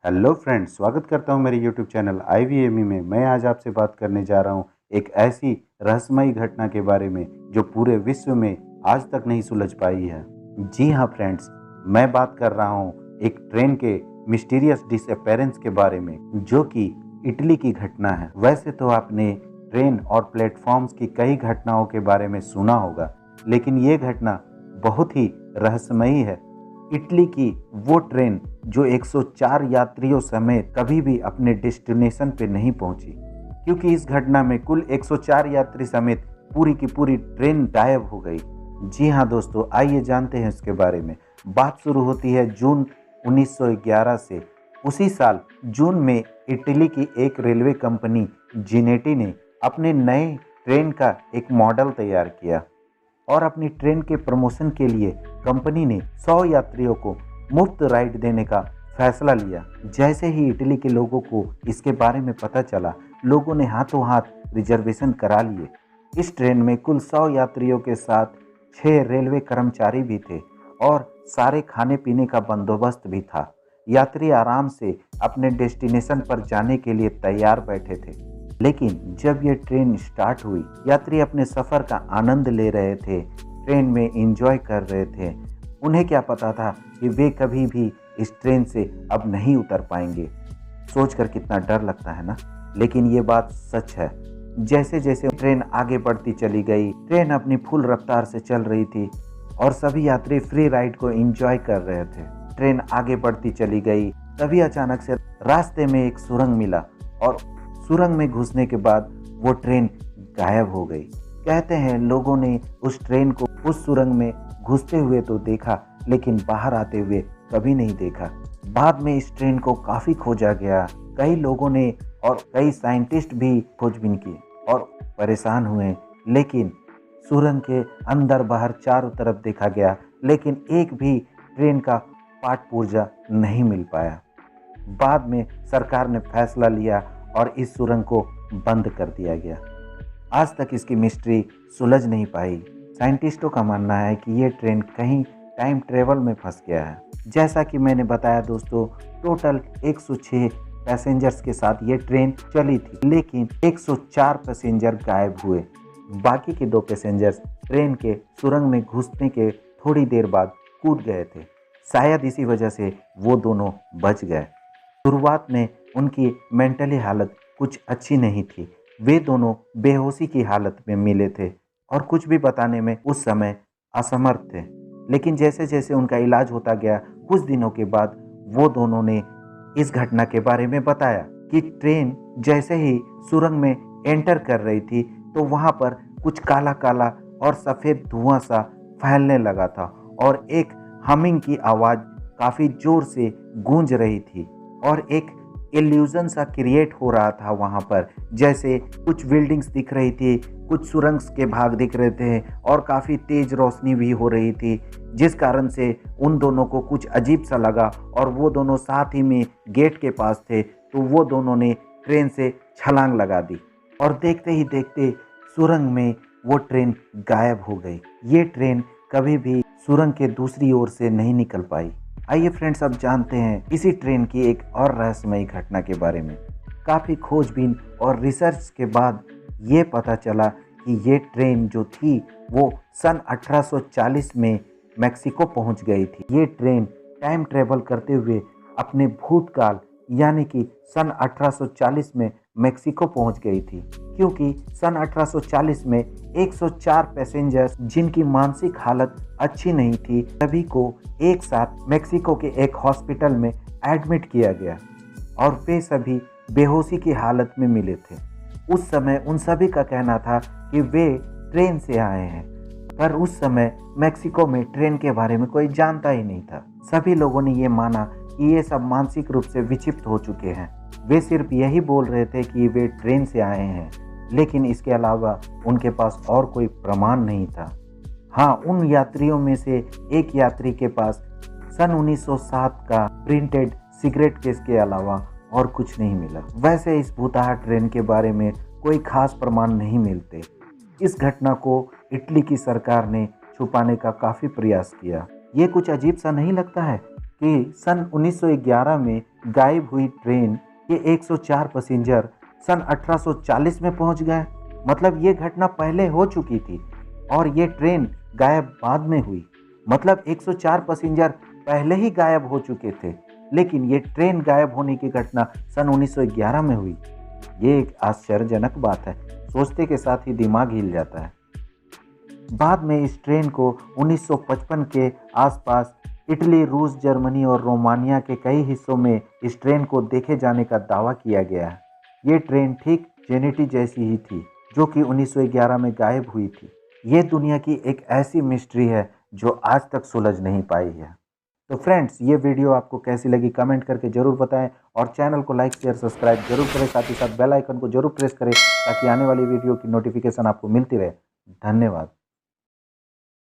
Hello friends, स्वागत करता हूं मेरे यूट्यूब चैनल IVME में। मैं आज आपसे बात करने जा रहा हूं एक ऐसी रहस्यमयी घटना के बारे में जो पूरे विश्व में आज तक नहीं सुलझ पाई है। जी हां फ्रेंड्स, मैं बात कर रहा हूं एक ट्रेन के मिस्टीरियस डिसअपेरेंस के बारे में, जो कि इटली की घटना है। वैसे तो आपने ट्रेन और प्लेटफॉर्म्स की कई घटनाओं के बारे में सुना होगा, लेकिन ये घटना बहुत ही रहस्यमयी है। इटली की वो ट्रेन जो 104 यात्रियों समेत कभी भी अपने डेस्टिनेशन पे नहीं पहुंची, क्योंकि इस घटना में कुल 104 यात्री समेत पूरी की पूरी ट्रेन गायब हो गई। जी हां दोस्तों, आइए जानते हैं इसके बारे में। बात शुरू होती है जून 1911 से। उसी साल जून में इटली की एक रेलवे कंपनी जिनेटी ने अपने नए ट्रेन का एक मॉडल तैयार किया और अपनी ट्रेन के प्रमोशन के लिए कंपनी ने 100 यात्रियों को मुफ्त राइड देने का फैसला लिया। जैसे ही इटली के लोगों को इसके बारे में पता चला, लोगों ने हाथों हाथ रिजर्वेशन करा लिए। इस ट्रेन में कुल 100 यात्रियों के साथ 6 रेलवे कर्मचारी भी थे और सारे खाने पीने का बंदोबस्त भी था। यात्री आराम से अपने डेस्टिनेशन पर जाने के लिए तैयार बैठे थे। लेकिन जब ये ट्रेन स्टार्ट हुई, यात्री अपने सफ़र का आनंद ले रहे थे, ट्रेन में एंजॉय कर रहे थे। उन्हें क्या पता था कि वे कभी भी इस ट्रेन से अब नहीं उतर पाएंगे। सोचकर कितना डर लगता है ना, लेकिन ये बात सच है। जैसे जैसे ट्रेन आगे बढ़ती चली गई, ट्रेन अपनी फुल रफ्तार से चल रही थी और सभी यात्री फ्री राइड को एंजॉय कर रहे थे। ट्रेन आगे बढ़ती चली गई, तभी अचानक से रास्ते में एक सुरंग मिला और सुरंग में घुसने के बाद वो ट्रेन गायब हो गई। कहते हैं लोगों ने उस ट्रेन को उस सुरंग में घुसते हुए तो देखा, लेकिन बाहर आते हुए कभी नहीं देखा। बाद में इस ट्रेन को काफ़ी खोजा गया। कई लोगों ने और कई साइंटिस्ट भी खोजबीन की और परेशान हुए, लेकिन सुरंग के अंदर बाहर चारों तरफ देखा गया, लेकिन एक भी ट्रेन का पार्ट पुर्जा नहीं मिल पाया। बाद में सरकार ने फैसला लिया और इस सुरंग को बंद कर दिया गया। आज तक इसकी मिस्ट्री सुलझ नहीं पाई। साइंटिस्टों का मानना है कि ये ट्रेन कहीं टाइम ट्रेवल में फंस गया है। जैसा कि मैंने बताया दोस्तों, टोटल 106 पैसेंजर्स के साथ ये ट्रेन चली थी, लेकिन 104 पैसेंजर गायब हुए। बाकी के 2 पैसेंजर्स ट्रेन के सुरंग में घुसने के थोड़ी देर बाद कूद गए थे। शायद इसी वजह से वो दोनों बच गए। शुरुआत में उनकी मेंटली हालत कुछ अच्छी नहीं थी। वे दोनों बेहोशी की हालत में मिले थे और कुछ भी बताने में उस समय असमर्थ थे। लेकिन जैसे जैसे उनका इलाज होता गया, कुछ दिनों के बाद वो दोनों ने इस घटना के बारे में बताया कि ट्रेन जैसे ही सुरंग में एंटर कर रही थी, तो वहाँ पर कुछ काला काला और सफ़ेद धुआं सा फैलने लगा था और एक हमिंग की आवाज़ काफ़ी ज़ोर से गूंज रही थी और एक इल्यूजन सा क्रिएट हो रहा था वहाँ पर। जैसे कुछ बिल्डिंग्स दिख रही थी, कुछ सुरंग के भाग दिख रहे थे और काफ़ी तेज़ रोशनी भी हो रही थी, जिस कारण से उन दोनों को कुछ अजीब सा लगा और वो दोनों साथ ही में गेट के पास थे, तो वो दोनों ने ट्रेन से छलांग लगा दी और देखते ही देखते सुरंग में वो ट्रेन गायब हो गई। ये ट्रेन कभी भी सुरंग के दूसरी ओर से नहीं निकल पाई। आइए फ्रेंड्स, अब जानते हैं इसी ट्रेन की एक और रहस्यमयी घटना के बारे में। काफ़ी खोजबीन और रिसर्च के बाद ये पता चला कि ये ट्रेन जो थी वो सन 1840 में मेक्सिको पहुंच गई थी। ये ट्रेन टाइम ट्रेवल करते हुए अपने भूतकाल यानी कि सन 1840 में मेक्सिको पहुंच गई थी, क्योंकि सन 1840 में 104 पैसेंजर्स जिनकी मानसिक हालत अच्छी नहीं थी, सभी को एक साथ मेक्सिको के एक हॉस्पिटल में एडमिट किया गया और वे सभी बेहोशी की हालत में मिले थे। उस समय उन सभी का कहना था कि वे ट्रेन से आए हैं, पर उस समय मेक्सिको में ट्रेन के बारे में कोई जानता ही नहीं था। सभी लोगों ने ये माना कि ये सब मानसिक रूप से विक्षिप्त हो चुके हैं। वे सिर्फ यही बोल रहे थे कि वे ट्रेन से आए हैं, लेकिन इसके अलावा उनके पास और कोई प्रमाण नहीं था। हाँ, उन यात्रियों में से एक यात्री के पास सन 1907 का प्रिंटेड सिगरेट केस के अलावा और कुछ नहीं मिला। वैसे इस भूतहा ट्रेन के बारे में कोई खास प्रमाण नहीं मिलते। इस घटना को इटली की सरकार ने छुपाने का काफ़ी प्रयास किया। ये कुछ अजीब सा नहीं लगता है? कि सन 1911 में गायब हुई ट्रेन के 104 पैसेंजर सन 1840 में पहुंच गए। मतलब ये घटना पहले हो चुकी थी और ये ट्रेन गायब बाद में हुई। मतलब 104 पैसेंजर पहले ही गायब हो चुके थे, लेकिन ये ट्रेन गायब होने की घटना सन 1911 में हुई। ये एक आश्चर्यजनक बात है, सोचते के साथ ही दिमाग हिल जाता है। बाद में इस ट्रेन को 1955 के आसपास इटली, रूस, जर्मनी और रोमानिया के कई हिस्सों में इस ट्रेन को देखे जाने का दावा किया गया है। ये ट्रेन ठीक जेनिटी जैसी ही थी जो कि 1911 में गायब हुई थी। ये दुनिया की एक ऐसी मिस्ट्री है जो आज तक सुलझ नहीं पाई है। तो फ्रेंड्स, ये वीडियो आपको कैसी लगी कमेंट करके ज़रूर बताएं और चैनल को लाइक शेयर सब्सक्राइब जरूर करें। साथ ही साथ बेल आइकन को जरूर प्रेस करें ताकि आने वाली वीडियो की नोटिफिकेशन आपको मिलती रहे। धन्यवाद।